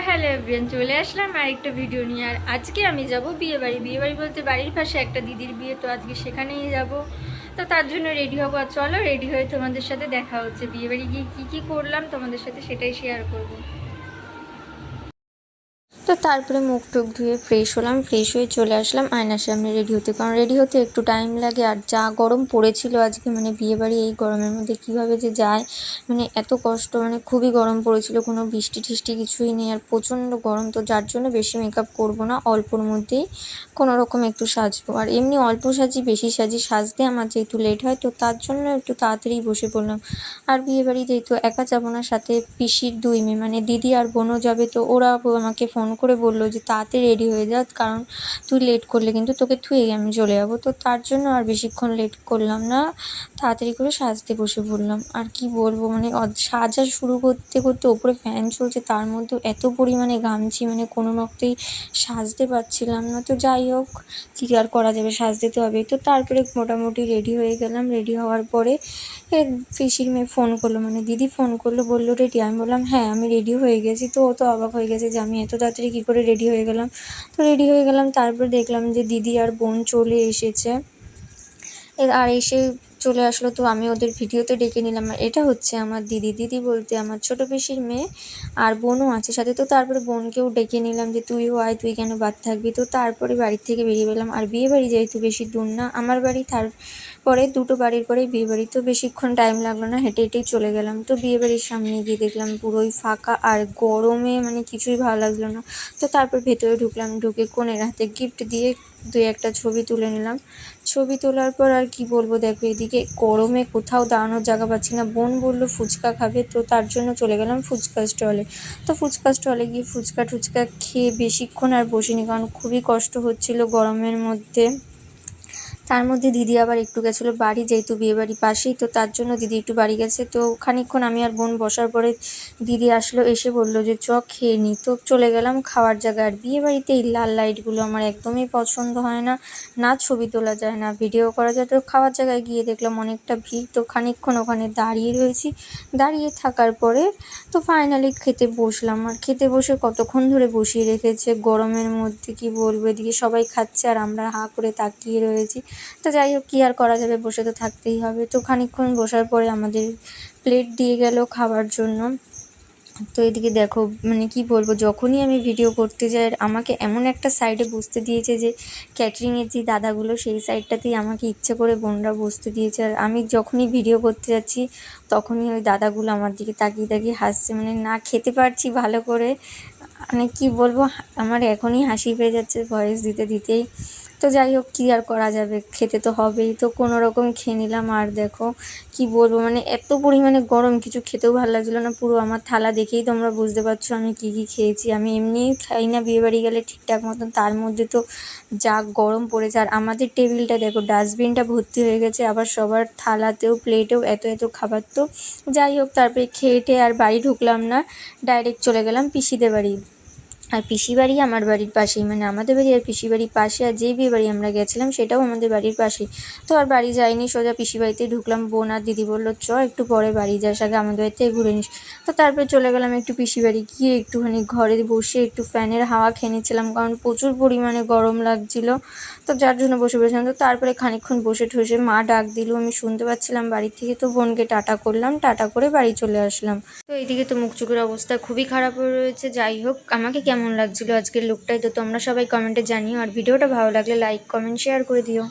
Hello everyone, চলে আসলাম আর একটা video নিয়ে। আর আজকে আমি যাব বিয়ে বাড়ি বলতে বাড়ির পাশে একটা দিদির বিয়ে, তো আজকে সেখানেই যাব। তো তার জন্য রেডি হবো, আর চলো রেডি হয়ে তোমাদের সাথে দেখা হচ্ছে। বিয়ে বাড়ি গিয়ে কী করলাম তোমাদের সাথে সেটাই শেয়ার করবো। তো তারপরে মুখ টুক ধুয়ে ফ্রেশ হলাম, ফ্রেশ হয়ে চলে আসলাম আয়নার সামনে রেডি হতে, কারণ রেডি হতে একটু টাইম লাগে। আর যা গরম পড়েছিল আজকে, মানে বিয়েবাড়ি এই গরমের মধ্যে কীভাবে যে যায়, মানে এত কষ্ট, মানে খুবই গরম পড়েছিল, কোনো বৃষ্টি টিষ্টি কিছুই নেই, আর প্রচণ্ড গরম। তো যার জন্য বেশি মেকআপ করবো না, অল্পর মধ্যেই কোনো রকম একটু সাজবো। আর এমনি অল্প সাজি বেশি সাজি, সাজতে আমার যেহেতু লেট হয়, তো তার জন্য একটু তাড়াতাড়ি বসে পড়লাম। আর বিয়েবাড়ি যেহেতু একা যাবো না, সাথে পিসির দুই মেয়ে মানে দিদি আর বোনও যাবে, তো ওরা আমাকে ফোন করে বললো যে তাড়াতাড়ি রেডি হয়ে যা, কারণ তুই লেট করলে কিন্তু তোকে থুয়ে আমি চলে যাবো। তো তার জন্য আর বেশিক্ষণ লেট করলাম না, তাড়াতাড়ি করে সাজতে বসে পড়লাম। আর কি বলবো, মানে সাজা শুরু করতে করতে ওপরে ফ্যান চলছে, তার মধ্যেও এত পরিমাণে ঘামছি, মানে কোনো মতেই সাজতে পারছিলাম না। তো যাই হোক, কী আর করা যাবে, সাজতে তো হবে। তো তারপরে মোটামুটি রেডি হয়ে গেলাম। রেডি হওয়ার পরে পিসির মেয়ে ফোন করলো, মানে দিদি ফোন করলো, বললো রেডি। আমি বললাম হ্যাঁ আমি রেডি হয়ে গেছি। তো ও তো অবাক হয়ে গেছে যে আমি এত তাড়াতাড়ি কী করে রেডি হয়ে গেলাম। তো রেডি হয়ে গেলাম, তারপর দেখলাম যে দিদি আর বোন চলে এসেছে। আর এসে চলে আসলো, তো আমি ওদের ভিডিওতে ডেকে নিলাম। আর এটা হচ্ছে আমার দিদি, দিদি বলতে আমার ছোটো পিসির মেয়ে, আর বোনও আছে সাথে। তো তারপরে বোনকেও ডেকে নিলাম যে তুইও আয়, তুই কেন বাদ থাকবি। তো তারপরে বাড়ির থেকে বেরিয়ে পেলাম। আর বিয়ে বাড়ি যেহেতু বেশি দূর না আমার বাড়ি, তারপরে দুটো বাড়ির পরেই বিয়ে বাড়ি, তো বেশিক্ষণ টাইম লাগলো না, হেঁটে হেঁটেই চলে গেলাম। তো বিয়ে বাড়ির সামনে গিয়ে দেখলাম পুরোই ফাঁকা, আর গরমে মানে কিছুই ভালো লাগলো না। তো তারপর ভেতরে ঢুকলাম, ঢুকে কনের হাতে গিফট দিয়ে দুই একটা ছবি তুলে নিলাম। ছবি তোলার পর আর কি বলবো, দেখো এদিকে গরমে কোথাও দাঁড়ানোর জায়গা পাচ্ছি না। বোন বললো ফুচকা খাবে, তো তার জন্য চলে গেলাম ফুচকা স্টলে। তো ফুচকা স্টলে গিয়ে ফুচকা টুচকা খেয়ে বেশিক্ষণ আর বসিনি, কারণ খুবই কষ্ট হচ্ছিল গরমের মধ্যে। তার মধ্যে দিদি আবার একটু গেছিলো বাড়ি, যেহেতু বিয়েবাড়ি পাশেই, তো তার জন্য দিদি একটু বাড়ি গেছে। তো খানিকক্ষণ আমি আর বোন বসার পরে দিদি আসলো, এসে বললো যে চ খেয়ে নিই। তো চলে গেলাম খাওয়ার জায়গায়। আর বিয়েবাড়িতে এই লাল লাইটগুলো আমার একদমই পছন্দ হয় না, না ছবি তোলা যায় না ভিডিও করা যায়। তো খাওয়ার জায়গায় গিয়ে দেখলাম অনেকটা ভিড়, তো খানিকক্ষণ ওখানে দাঁড়িয়ে রয়েছি। দাঁড়িয়ে থাকার পরে তো ফাইনালি খেতে বসলাম। আর খেতে বসে কতক্ষণ ধরে বসিয়ে রেখেছে গরমের মধ্যে, কি বলবো, এদিকে সবাই খাচ্ছে আর আমরা হাঁ করে তাকিয়ে রয়েছি। তো যাই হোক, কী আর করা যাবে, বসে তো থাকতেই হবে। তো খানিকক্ষণ বসার পরে আমাদের প্লেট দিয়ে গেল খাওয়ার জন্য। তো এদিকে দেখো, মানে কি বলবো, যখনই আমি ভিডিও করতে যাই আমাকে এমন একটা সাইডে বসতে দিয়েছে, যে ক্যাটারিংয়ের যে দাদাগুলো সেই সাইডটাতেই আমাকে ইচ্ছে করে বোনরা বসতে দিয়েছে। আর আমি যখনই ভিডিও করতে যাচ্ছি তখনই ওই দাদাগুলো আমার দিকে তাকিয়ে তাকিয়ে হাসছে, মানে না খেতে পারছি ভালো করে, মানে কি বলবো, আমার এখনই হাসি পেয়ে যাচ্ছে ভয়েস দিতে দিতেই। তো যাই হোক, কী আর করা যাবে, খেতে তো হবেই। তো কোনো রকম খেয়ে নিলাম। আর দেখো কি বলবো, মানে এত পরিমাণে গরম, কিছু খেতেও ভালো লাগছিলো না। পুরো আমার থালা দেখেই তোমরা বুঝতে পারছো আমি কী কী খেয়েছি। আমি এমনিই খাই না বিয়েবাড়ি গেলে ঠিকঠাক মতন, তার মধ্যে তো যা গরম পড়েছে। আর আমাদের টেবিলটা দেখো, ডাস্টবিনটা ভর্তি হয়ে গেছে, আবার সবার থালাতেও প্লেটেও এত এত খাবার। তো যাই হোক, তারপরে খেয়ে টেয়ে আর বাড়ি ঢুকলাম না, ডাইরেক্ট চলে গেলাম পিসিদের বাড়ি। আর পিসি বাড়ি আমার বাড়ির পাশেই, মানে আমাদের বাড়ি আর পিসি বাড়ির পাশে। আর যেই বিয়ে বাড়ি আমরা গেছিলাম সেটাও আমাদের বাড়ির পাশেই। তো আর বাড়ি যাইনি, সোজা পিসি বাড়িতেই ঢুকলাম। বোন আর দিদি বললো চ একটু পরে বাড়ি যাস, আগে আমাদের বাড়িতে ঘুরে নিস। তো তারপরে চলে গেলাম একটু পিসি বাড়ি, গিয়ে একটুখানি ঘরে বসে একটু ফ্যানের হাওয়া খেয়ে নিচ্ছিলাম, কারণ প্রচুর পরিমাণে গরম লাগছিলো। তো যার জন্য বসে পড়েছিলাম। তো তারপরে খানিকক্ষণ বসে ঠসে মা ডাক দিল, আমি শুনতে পাচ্ছিলাম বাড়ি থেকে। তো বোনকে টাটা করলাম, টাটা করে বাড়ি চলে আসলাম। তো এইদিকে তো মুখ চোখের অবস্থা খুবই খারাপ হয়ে রয়েছে। যাই হোক, আমাকে কেমন লাগছিলো আজকের লুকটাই তো তোমরা সবাই কমেন্টে জানিও। আর ভিডিওটা ভালো লাগলে লাইক কমেন্ট শেয়ার করে দিও।